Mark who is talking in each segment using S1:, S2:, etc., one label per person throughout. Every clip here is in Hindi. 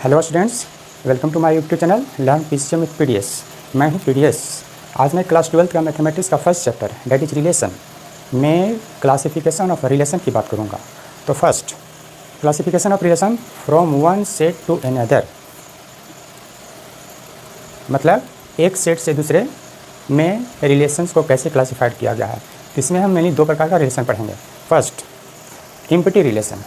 S1: Hello students, welcome to my YouTube channel learn PCM with PDS. मैं हूं पीडीएस। आज मैं क्लास 12th का मैथमेटिक्स का first chapter that is relation में क्लासिफिकेशन ऑफ रिलेशन की बात करूंगा। तो first, classification of relation from one set to another, मतलब एक सेट से दूसरे में रिलेशंस को कैसे क्लासिफाइड किया गया है। इसमें हम मेनली दो प्रकार का रिलेशन पढ़ेंगे। First, empty relation.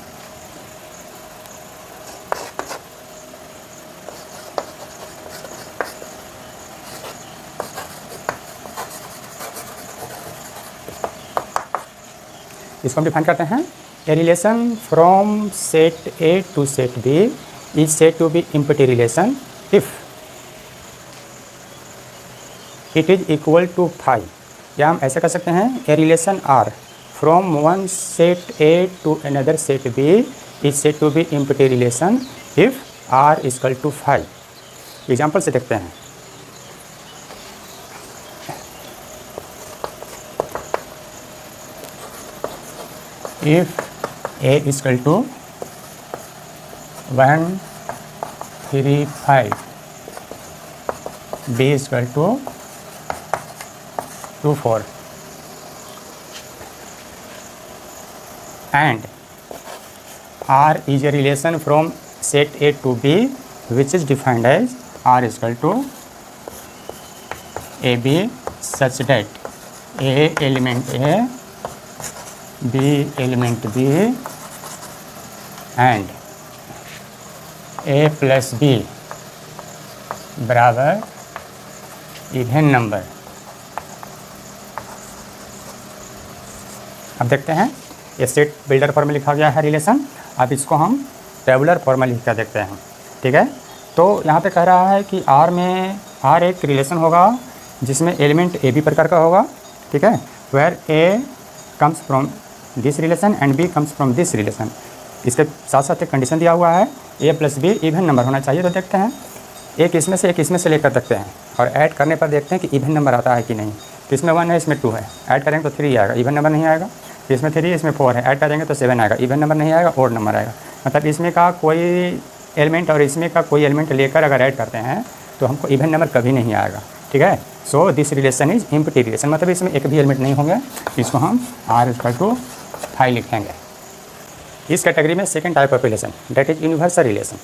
S1: इसको हम डिफाइन करते हैं, a relation from set A to set B is said to be empty relation if it is equal to phi. या हम ऐसे कर सकते हैं, a relation R from one set A to another set B is said to be empty relation if R equal to phi. Example से देखते हैं। If A is equal to 1, 3, 5, B is equal to 2, 4, and R is a relation from set A to B which is defined as R is equal to AB such that A element A, B element B and A plus B बराबर इवन नंबर। अब देखते हैं, ये सेट बिल्डर फॉर्म में लिखा गया है रिलेशन। अब इसको हम टेबुलर फॉर्म में लिख कर देखते हैं। ठीक है, तो यहाँ पे कह रहा है कि R में R एक रिलेशन होगा जिसमें एलिमेंट ए बी प्रकार का होगा। ठीक है, where A comes from this relation and B comes from this relation. इसके साथ साथ एक कंडीशन दिया हुआ है, A plus B even number होना चाहिए। तो देखते हैं, एक इसमें से लेकर देखते हैं और ऐड करने पर देखते हैं कि इवन नंबर आता है कि नहीं। तो इसमें 1 है, इसमें 2 है, ऐड करेंगे तो 3 आएगा, इवन नंबर नहीं आएगा। इसमें 3 इसमें 4 है, ऐड करेंगे तो 7 आएगा, इवन नंबर नहीं आएगा, ओड नंबर आएगा। मतलब इसमें का कोई एलिमेंट और इसमें का कोई एलिमेंट लेकर अगर ऐड करते हैं तो हमको इवन नंबर कभी नहीं आएगा। ठीक है, so this relation is empty relation, मतलब इसमें एक भी एलिमेंट नहीं होंगे। इसको हम R इक्वल टू 5 लिखेंगे। इस कैटेगरी में second type of relation that is universal relation.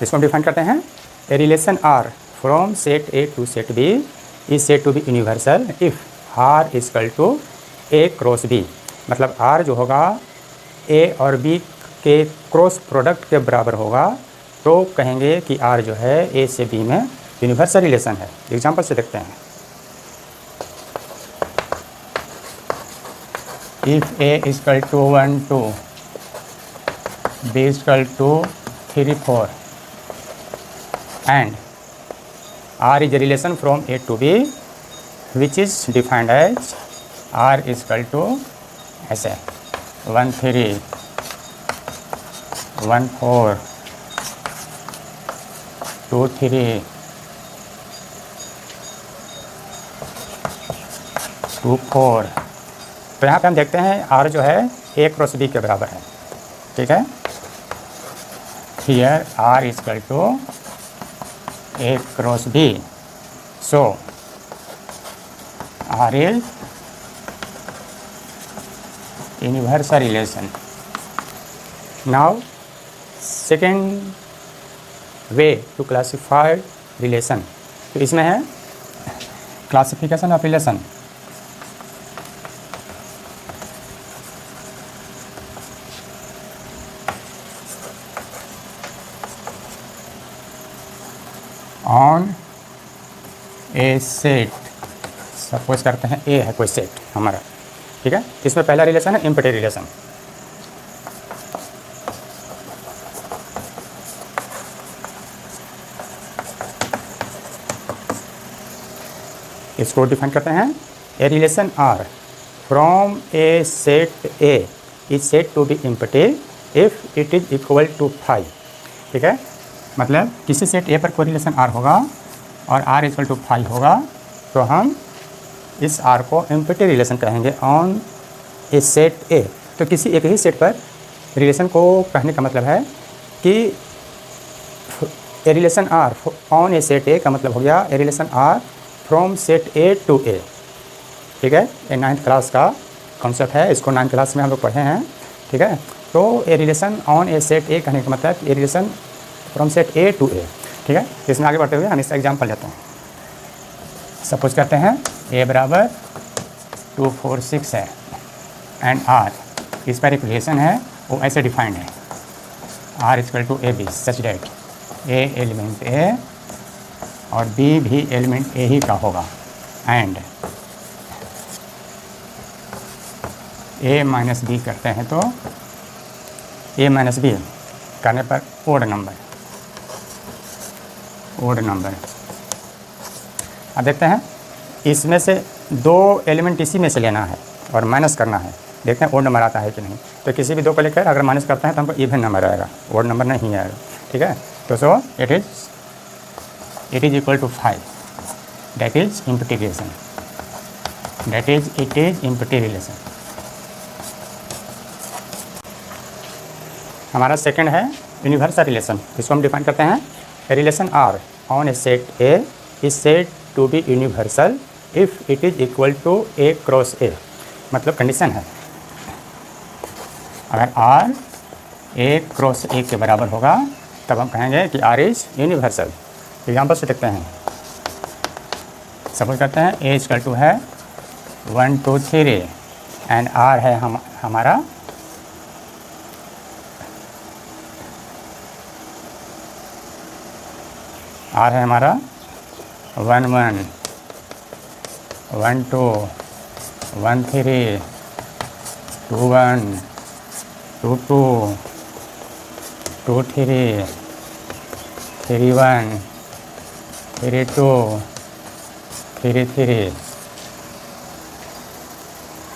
S1: इसको हम डिफाइन करते हैं, a relation R from set A to set B is said to be universal if R equal to A cross B। मतलब R जो होगा A और B के क्रॉस प्रोडक्ट के बराबर होगा, तो कहेंगे कि R जो है A से B में यूनिवर्सल रिलेशन है। एग्जांपल से देखते हैं, if A equal to 1, 2, B equal to 3, 4 and R is a relation from A to B which is defined as R is equal to ऐसे 1, 3, 1, 4, 2, 3, 2, 4। तो यहाँ पे हम देखते हैं R जो है A क्रॉस B के बराबर है। ठीक है, here R is equal to A cross B, so R is universal relation. Now second way to classify relation, तो इसमें है classification of relation. On a set, suppose करते हैं ए है कोई सेट हमारा। ठीक है, इसमें पहला रिलेशन है इम्पटी रिलेशन। इसको डिफाइन करते हैं, a relation R from a set A is said to be empty if it is equal to 5। ठीक है, मतलब किसी सेट ए पर कोई रिलेशन R होगा और R इक्वल टू 5 होगा तो हम इस आर को एम्प्टी रिलेशन कहेंगे ऑन ए सेट ए। तो किसी एक ही सेट पर रिलेशन को कहने का मतलब है कि a relation R on a set A का मतलब हो गया a relation R from set A to A. ठीक है, ये 9th क्लास का कॉन्सेप्ट है, इसको 9th क्लास में हम लोग पढ़े हैं। ठीक है, तो a relation on a set A कहने का मतलब a relation from set A to A. ठीक है, इसमें आगे बढ़ते हुए हम इसका एग्जाम्पल लेते हैं। सपोज करते हैं ए बराबर 2 4 6 है एंड आर, इस पर एक रिलेशन है वो ऐसे डिफाइंड है R equal to a b such that a element a और बी भी एलिमेंट ए ही का होगा एंड ए माइनस बी करते हैं तो ए माइनस बी करने पर ओड नंबर। अब देखते हैं इसमें से 2 एलिमेंट इसी में से लेना है और माइनस करना है, देखते हैं ओड नंबर आता है कि नहीं। तो किसी भी 2 को लेकर अगर माइनस करते हैं तो हमको इवन नंबर आएगा, ओड नंबर नहीं आएगा। ठीक है, तो so it is equal to 5, that is empty relation, it is empty relation. हमारा सेकंड है यूनिवर्सल रिलेशन, इसको हम डिफाइन करते हैं a relation R on a set A is said to be universal if it is equal to A cross A. मतलब कंडीशन है अगर आर ए क्रॉस ए के बराबर होगा तब हम कहेंगे कि आर इज यूनिवर्सल। एग्जाम्पल से देखते हैं, सपोज करते हैं ए इक्वल टू है 1 2 3 एंड आर है हमारा आर है हमारा 1 1 1 2 1 3 2 1 2 2 2 3 3 1 3 2 3 3।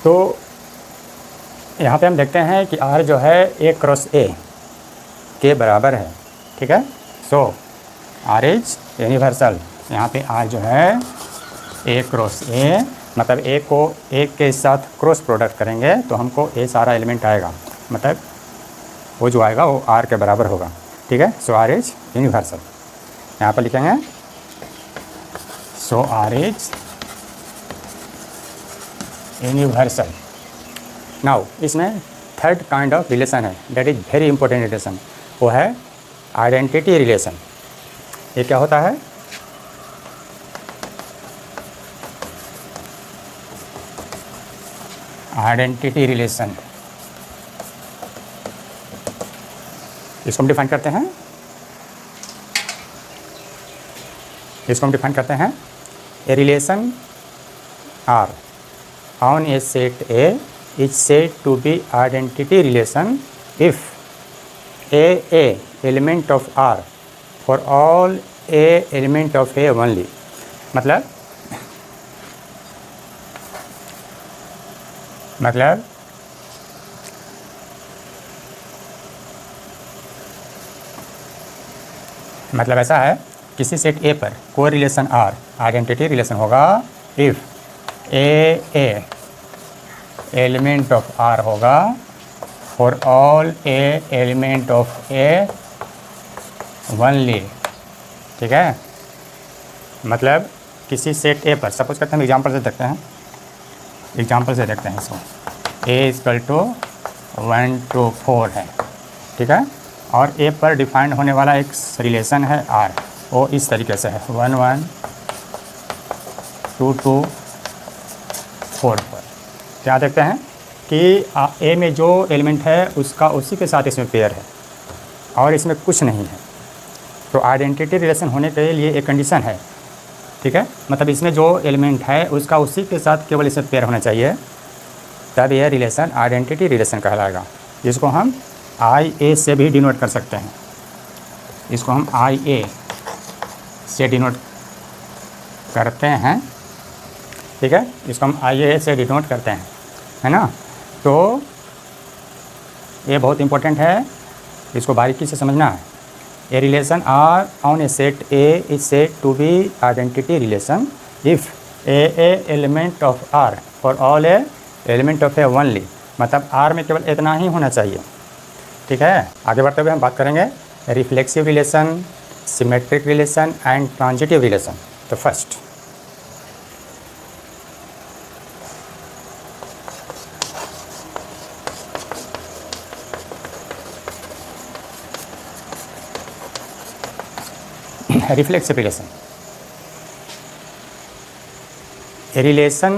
S1: तो यहाँ पे हम देखते हैं कि आर जो है ए क्रॉस ए के बराबर है। ठीक है, सो आर इज यूनिवर्सल। यहाँ पे आर जो है ए क्रॉस ए, मतलब ए को ए के साथ क्रॉस प्रोडक्ट करेंगे तो हमको ए सारा एलिमेंट आएगा, मतलब वो जो आएगा वो आर के बराबर होगा। ठीक है, सो आर इज यूनिवर्सल। यहाँ पर लिखेंगे सो आर इज यूनिवर्सल। नाउ इसमें थर्ड काइंड ऑफ रिलेशन है, that is very important relation, वो है आइडेंटिटी रिलेशन। ये क्या होता है? आइडेंटिटी रिलेशन, इसको हम डिफाइन करते हैं a relation R on a set A is said to be identity relation if a element of R for all A element of A only. मतलब ऐसा है किसी सेट ए पर कोई रिलेशन आर आइडेंटिटी रिलेशन होगा if a element of R होगा for all A element of A only. ठीक है, मतलब किसी सेट ए पर, सपोज करते हैं एग्जांपल से देखते हैं इसको ए इक्वल टू 1 2 4 है। ठीक है, और ए पर डिफाइंड होने वाला एक रिलेशन है आर, वो इस तरीके से है 1 1 2 2 4 4। क्या देखते हैं कि ए में जो एलिमेंट है उसका उसी के साथ इसमें पेयर है और इसमें कुछ नहीं है। तो आइडेंटिटी रिलेशन होने के लिए एक कंडीशन है। ठीक है, मतलब इसमें जो एलिमेंट है उसका उसी के साथ केवल इसमें पेयर होना चाहिए, तब यह रिलेशन आइडेंटिटी रिलेशन कहलाएगा। जिसको हम आई ए से भी डिनोट कर सकते हैं, इसको हम आई ए से डिनोट करते हैं। ठीक है, इसको हम आई ए से डिनोट करते हैं, है ना। तो ये बहुत इम्पोर्टेंट है, इसको बारीकी से समझना है। A relation R on a set A is said to be identity relation if A element of R for all A element of A only, मतलब आर में केवल इतना ही होना चाहिए। ठीक है, आगे बढ़ते हुए हम बात करेंगे reflexive relation, symmetric relation and transitive relation. तो first reflexive relation. A relation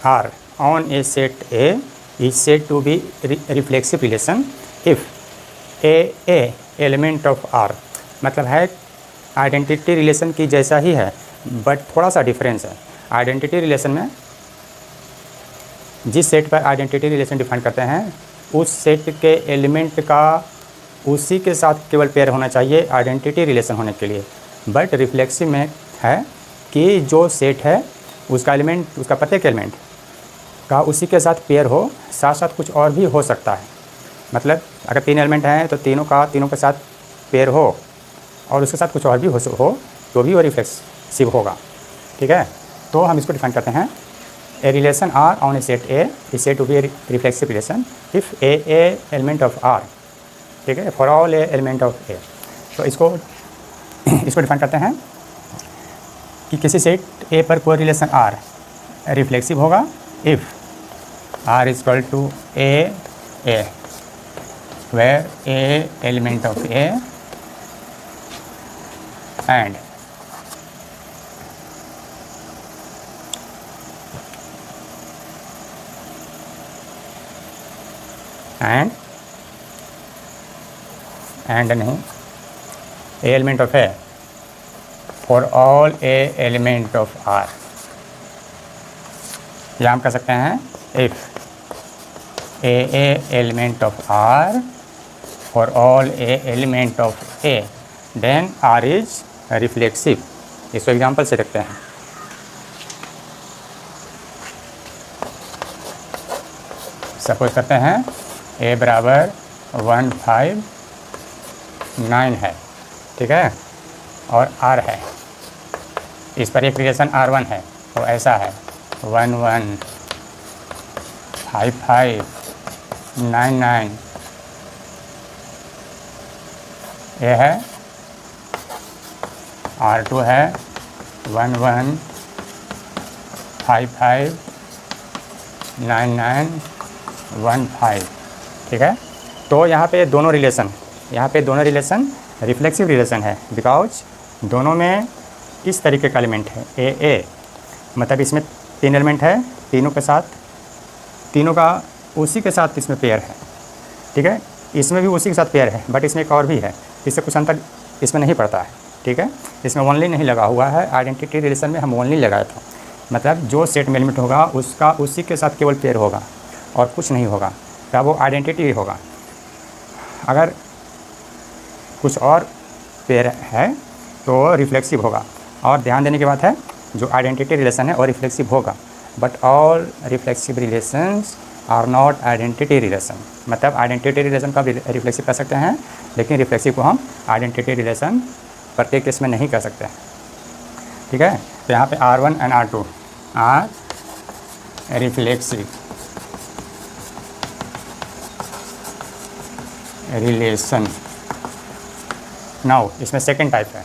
S1: R on a set A is said to be reflexive relation if A element of R, मतलब है आइडेंटिटी रिलेशन की जैसा ही है बट थोड़ा सा डिफरेंस है। आइडेंटिटी रिलेशन में जिस सेट पर आइडेंटिटी रिलेशन डिफाइन करते हैं उस सेट के एलिमेंट का उसी के साथ केवल पेयर होना चाहिए आइडेंटिटी रिलेशन होने के लिए। बट रिफ्लेक्सिव में है कि जो सेट है उसका एलिमेंट, उसका प्रत्येक एलिमेंट का उसी के साथ पेयर हो, साथ साथ कुछ और भी हो सकता है। मतलब अगर 3 एलिमेंट हैं तो तीनों के साथ पेयर हो और उसके साथ कुछ और भी हो तो भी वो रिफ्लेक्सिव होगा। ठीक है, तो हम इसको डिफाइन करते हैं a relation R on a set A is said to be reflexive relation if a element of R. ठीक है, for all A element of A. तो इसको डिफाइन करते हैं कि किसी सेट ए पर कोई रिलेशन आर रिफ्लेक्सिव होगा if R is equal to a where a element of A and नहीं a element of A for all A element of R. या हम कह सकते हैं if a element of R for all A element of A then R is reflexive. इसको एग्जाम्पल से देखते हैं। सपोज करते हैं ए बराबर 1 5 9 है। ठीक है, और R है, इस पर एक रिलेशन R1 है, तो ऐसा है 1 1 5 5 9 9। ये है R2 है 1 1 5 5 9 9 1 5। ठीक है, तो यहाँ पे दोनों रिलेशन रिफ्लेक्सिव रिलेशन है बिकॉज दोनों में इस तरीके का एलिमेंट है ए, मतलब इसमें 3 एलिमेंट है, तीनों का उसी के साथ इसमें पेयर है। ठीक है, इसमें भी उसी के साथ पेयर है बट इसमें एक और भी है, इससे कुछ अंतर इसमें नहीं पड़ता है। ठीक है, इसमें ओनली नहीं लगा हुआ है, आइडेंटिटी रिलेशन में हम ओनली लगाया था, मतलब जो सेट में एलिमेंट होगा उसका उसी के साथ केवल पेयर होगा और कुछ नहीं होगा, तब वो आइडेंटिटी होगा। अगर कुछ और पेयर है तो रिफ्लेक्सिव होगा। और ध्यान देने की बात है, जो आइडेंटिटी रिलेशन है और रिफ्लेक्सिव होगा, but all reflexive relations are not identity relation. मतलब आइडेंटिटी रिलेशन का रिफ्लेक्सिव कर सकते हैं, लेकिन रिफ्लेक्सिव को हम आइडेंटिटी रिलेशन प्रत्येक केस में नहीं कर सकते हैं। ठीक है, तो यहाँ पे R1 and R2 are reflexive relation. Now इसमें सेकेंड टाइप है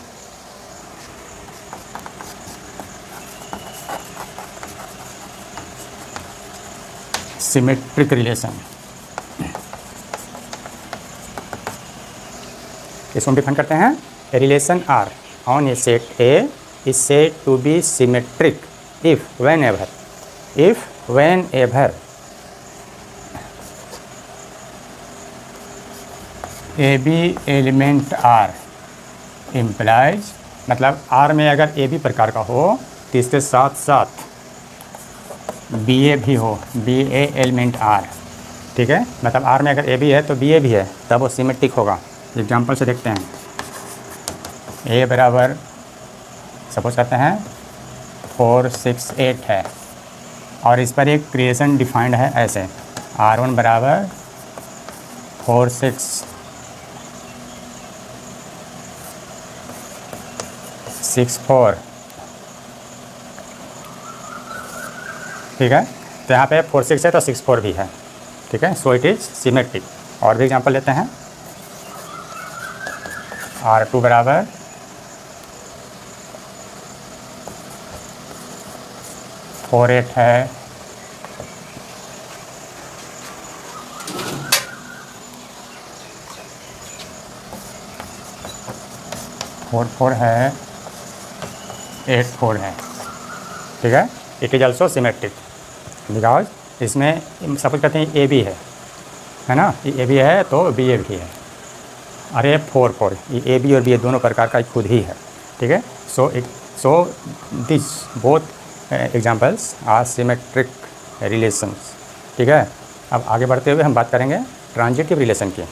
S1: सिमेट्रिक रिलेशन। इसको डिफाइन करते हैं a relation R on a set A is said to be symmetric if whenever a b element R implies, मतलब आर में अगर ए बी प्रकार का हो तो इसके साथ साथ बी ए भी हो, बी ए एलिमेंट आर। ठीक है, मतलब आर में अगर ए बी है तो बी ए भी है, तब वो सिमेट्रिक होगा। एग्जाम्पल से देखते हैं, ए बराबर सपोज करते हैं 4 6 8 है और इस पर एक क्रिएशन डिफाइंड है ऐसे R1 बराबर 4 6 6 4 ठीक है। तो यहाँ पे 4 6 है तो 6 4 भी है, ठीक है। So it is symmetric. और भी एग्जांपल लेते हैं। R2 बराबर 4 8 है, 4 4 है, 8 4 है, ठीक है। It is also symmetric because इसमें सपोज करते हैं ए बी है ना, ये ए बी है तो बी ए भी है। अरे 4 4 ये ए बी और बी ए दोनों प्रकार का खुद ही है, ठीक है। So this both examples are symmetric relations, ठीक है। अब आगे बढ़ते हुए हम बात करेंगे ट्रांजिटिव रिलेशन की।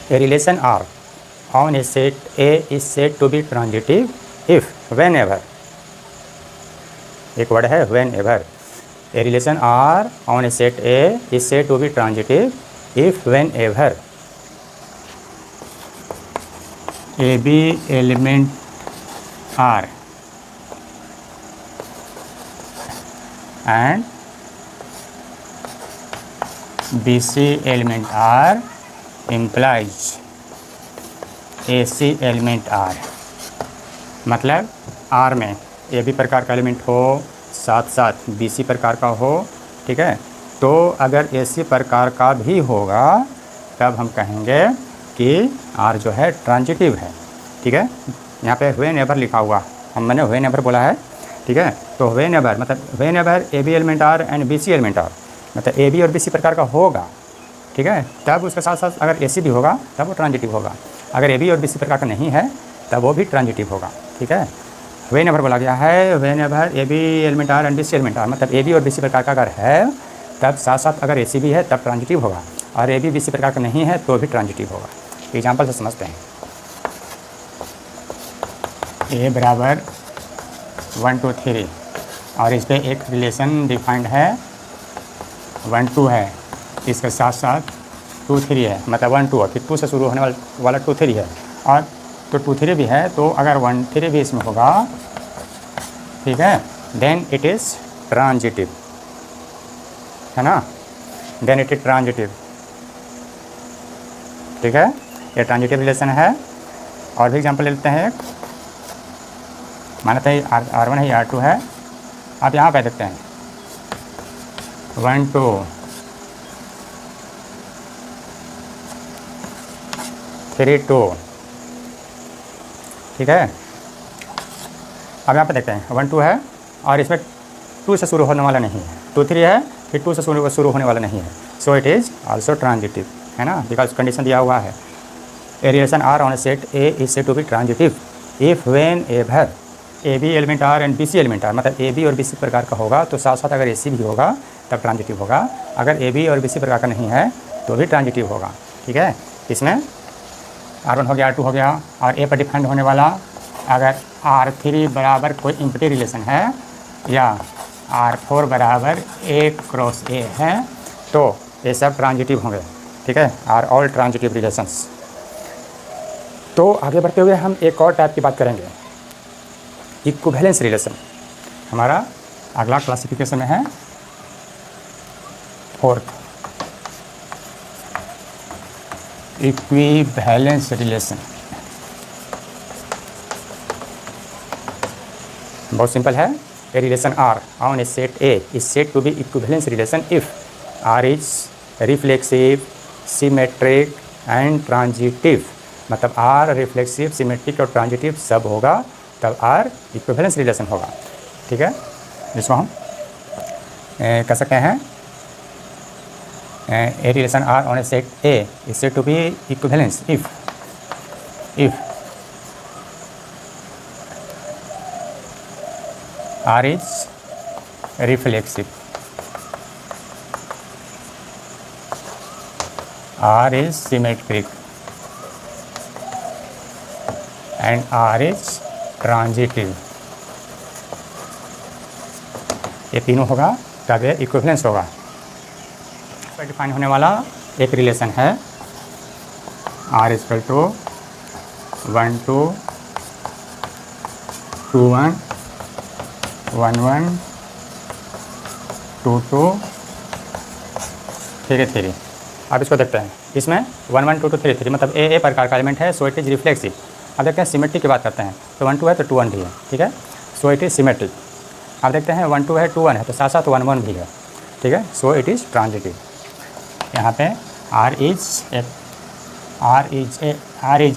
S1: A relation R on a set A is said to be transitive if whenever, एक वर्ड है whenever, a relation R on a set A is said to be transitive if whenever AB element R and BC element R implies AC element R। मतलब R में ए बी प्रकार का एलिमेंट हो, साथ साथ BC प्रकार का हो, ठीक है। तो अगर AC प्रकार का भी होगा तब हम कहेंगे कि R जो है ट्रांजिटिव है, ठीक है। यहाँ पे व्हेनेवर लिखा हुआ, मैंने व्हेनेवर बोला है, ठीक है। तो व्हेनेवर मतलब whenever AB element R and BC element R, मतलब AB और BC प्रकार का होगा, ठीक है। तब उसके साथ साथ अगर AC भी होगा तब वो ट्रांजिटिव होगा। अगर AB और BC प्रकार का नहीं है तब वो भी ट्रांजिटिव होगा, ठीक है। व्हेनेवर बोला गया है, whenever AB element R and BC element R, मतलब AB और BC प्रकार का अगर है तब साथ साथ अगर AC भी है तब ट्रांजिटिव होगा, और AB BC प्रकार का नहीं है तो भी ट्रांजिटिव होगा। एग्जाम्पल से समझते हैं। A बराबर 1 2 3 और इस पर एक रिलेशन डिफाइंड है 1 2 है, इसके साथ साथ 2 3 है, मतलब 1 2 और फिर 2 से शुरू होने वाला 2 3 है, और तो 2 3 भी है। तो अगर 1 3 भी इसमें होगा, ठीक है, देन इट इज़ ट्रांजिटिव, है ना, देन इट इज ट्रांजिटिव, ठीक है। ये ट्रांजिटिव रिलेशन है। और भी एग्जाम्पल ले लेते हैं। एक मानते हैं R1 है, R2 है। आप यहाँ पे देखते हैं 1 2 3 2, ठीक है। अब यहाँ पे देखते हैं 1 2 है और इसमें 2 से शुरू होने वाला नहीं है, 2 3 है फिर 2 से शुरू होने वाला नहीं है। So it is also transitive, है ना, बिकॉज कंडीशन दिया हुआ है। A relation R on a set A is said to be transitive if whenever AB element R and BC element R, मतलब AB और BC प्रकार का होगा तो साथ साथ अगर AC भी होगा तब ट्रांजिटिव होगा। अगर AB और BC प्रकार का नहीं है तो भी ट्रांजिटिव होगा, ठीक है। इसमें R1 हो गया, R2 हो गया, और A पर डिपेंड होने वाला अगर R3 बराबर कोई इम्पटी रिलेशन है या R4 बराबर A क्रॉस A है तो ये सब ट्रांजिटिव होंगे, ठीक है, आर ऑल ट्रांजिटिव रिलेशंस। तो आगे बढ़ते हुए हम एक और टाइप की बात करेंगे, इक्विवेलेंस रिलेशन। हमारा अगला क्लासिफिकेशन में है 4th, इक्विवेलेंस रिलेशन। बहुत सिंपल है। A relation R on a set A is said to be equivalence relation if R is reflexive, symmetric and transitive. मतलब R रिफ्लेक्सिव, सिमेट्रिक और ट्रांजिटिव सब होगा तब R इक्विवेलेंस रिलेशन होगा, ठीक है। जिसको हम कह सकते हैं a relation R on a set A is said to be equivalence if R is reflexive, R is symmetric and R is transitive। ये तीनों होगा तब ये इक्विवेलेंस होगा। पर डिफाइन होने वाला एक रिलेशन है R इक्वल टू 1 2 2 1 1 1 2 2 3 3। अब इसको देखते हैं, इसमें 1 1 2 2 3 3 मतलब ए प्रकार का एलिमेंट है, सो इट इज़ रिफ्लेक्सिव। अब देखते हैं सिमेट्री की बात करते हैं, तो 1 2 है तो 2 1 भी है, ठीक है, सो इट इज़ सिमेट्रिक। अब देखते हैं 1 2 है 2 1 है तो साथ साथ 1 1 भी है, ठीक है, सो इट इज़ ट्रांजिटिव। यहाँ पे R is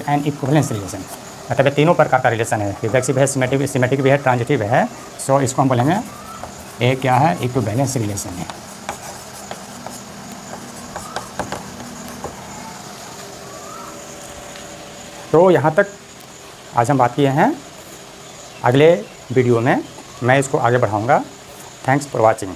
S1: an equivalence relation, मतलब ये तीनों प्रकार का रिलेशन है, रिफ्लेक्सिव है, सिमेट्रिक भी है, ट्रांजिटिव है। सो इसको हम बोलेंगे ये क्या है, इक्विवेलेंस रिलेशन है। तो यहाँ तक आज हम बात किए हैं, अगले वीडियो में मैं इसको आगे बढ़ाऊँगा। Thanks for watching.